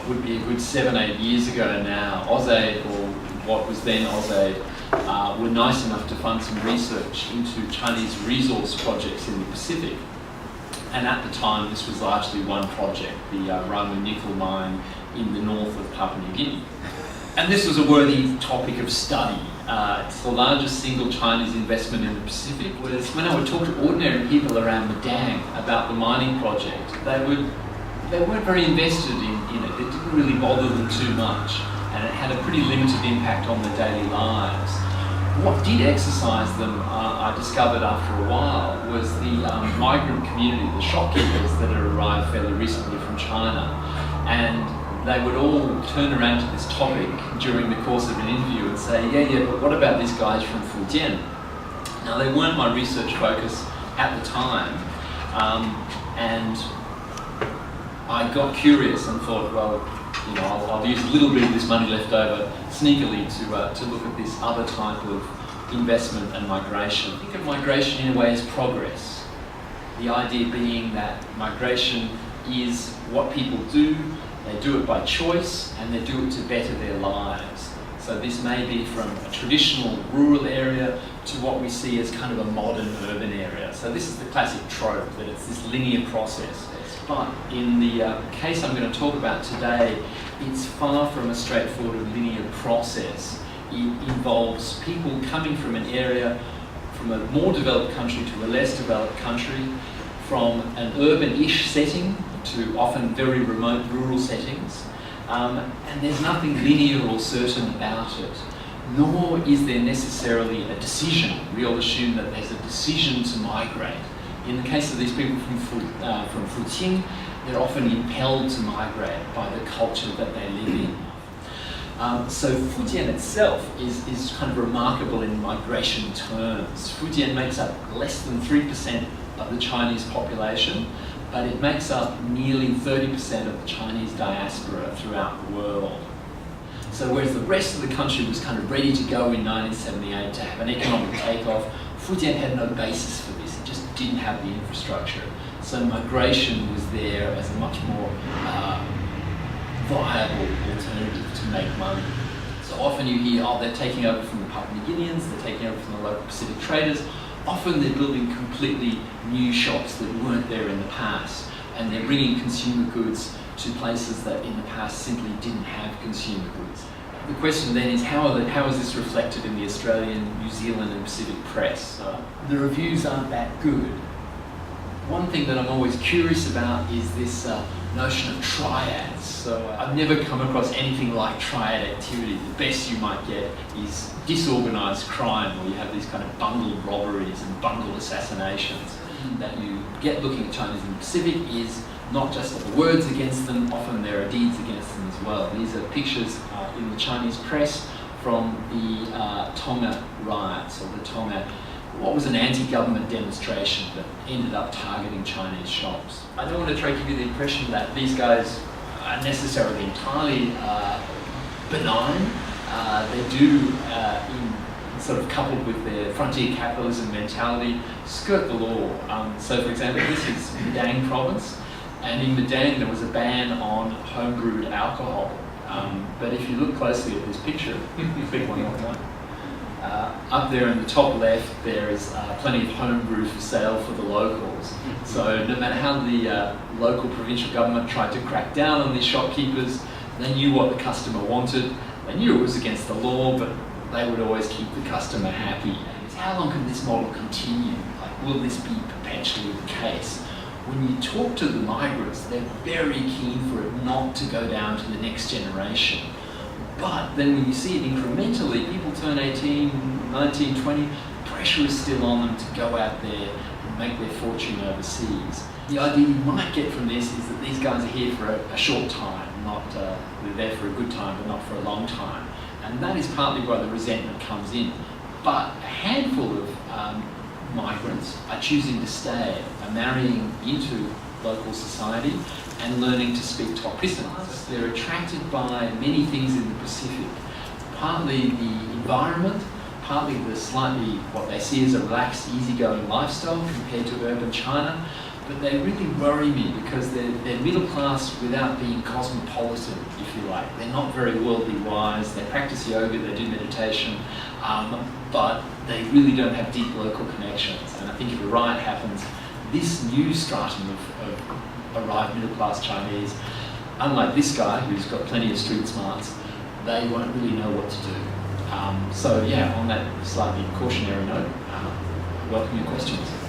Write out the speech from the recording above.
what would be a good 7-8 years ago now, AIIA, or what was then AIIA, were nice enough to fund some research into Chinese resource projects in the Pacific. And at the time, this was largely one project, the Ramu nickel mine in the north of Papua New Guinea. And this was a worthy topic of study. It's the largest single Chinese investment in the Pacific. Whereas when I would talk to ordinary people around Madang about the mining project, they weren't very invested in it. It didn't really bother them too much, and it had a pretty limited impact on their daily lives. What did exercise them, I discovered after a while, was the migrant community, the shopkeepers that had arrived fairly recently from China. And they would all turn around to this topic during the course of an interview and say, yeah, but what about these guys from Fujian? Now, they weren't my research focus at the time, and I got curious and thought, well, you know, I'll use a little bit of this money left over sneakily to look at this other type of investment and migration. I think of migration in a way as progress. The idea being that migration is what people do. They do it by choice, and they do it to better their lives. So this may be from a traditional rural area to what we see as kind of a modern urban area. So this is the classic trope, that it's this linear process. But in the case I'm going to talk about today, it's far from a straightforward linear process. It involves people coming from an area, from a more developed country to a less developed country, from an urban-ish setting to often very remote rural settings, and there's nothing linear or certain about it, nor is there necessarily a decision. We all assume that there's a decision to migrate. In the case of these people from Fujian, they're often impelled to migrate by the culture that they live in. So Fujian itself is kind of remarkable in migration terms. Fujian makes up less than 3% of the Chinese population, but it makes up nearly 30% of the Chinese diaspora throughout the world. So whereas the rest of the country was kind of ready to go in 1978 to have an economic takeoff, Fujian had no basis for this. It just didn't have the infrastructure. So migration was there as a much more viable alternative to make money. So often you hear, oh, they're taking over from the Papua New Guineans, they're taking over from the local Pacific traders. Often they're building completely new shops that weren't there in the past, and they're bringing consumer goods to places that in the past simply didn't have consumer goods. The question then is, how is this reflected in the Australian, New Zealand and Pacific press? The reviews aren't that good. One thing that I'm always curious about is this notion of triads. So I've never come across anything like triad activity. The best you might get is disorganized crime, where you have these kind of bundled robberies and bundled assassinations. That you get looking at Chinese in the Pacific is not just the words against them, often there are deeds against them as well. These are pictures in the Chinese press from the Tonga riots, or the Tonga, what was an anti-government demonstration that ended up targeting Chinese shops. I don't want to try to give you the impression that these guys are necessarily entirely benign. They do, sort of coupled with their frontier capitalism mentality, skirt the law. So for example, this is Madang province, and in Madang there was a ban on homebrewed alcohol. But if you look closely at this picture, big one like that, up there in the top left, there is plenty of homebrew for sale for the locals. So no matter how the local provincial government tried to crack down on these shopkeepers, they knew what the customer wanted. They knew it was against the law, but they would always keep the customer happy. How long can this model continue? Like, will this be perpetually the case? When you talk to the migrants, they're very keen for it not to go down to the next generation. But then when you see it incrementally, people turn 18, 19, 20, pressure is still on them to go out there and make their fortune overseas. The idea you might get from this is that these guys are here for a short time, they're there for a good time, but not for a long time. And that is partly why the resentment comes in. But a handful of migrants are choosing to stay, are marrying into local society and learning to speak top business. They're attracted by many things in the Pacific, partly the environment, partly the slightly, what they see as a relaxed, easygoing lifestyle compared to urban China, but they really worry me because they're middle class without being cosmopolitan, if you like. They're not very worldly wise. They practice yoga, they do meditation, but they really don't have deep local connections. And I think if a riot happens, this new stratum of arrived middle class Chinese, unlike this guy who's got plenty of street smarts, they won't really know what to do. So yeah, on that slightly cautionary note, welcome your questions.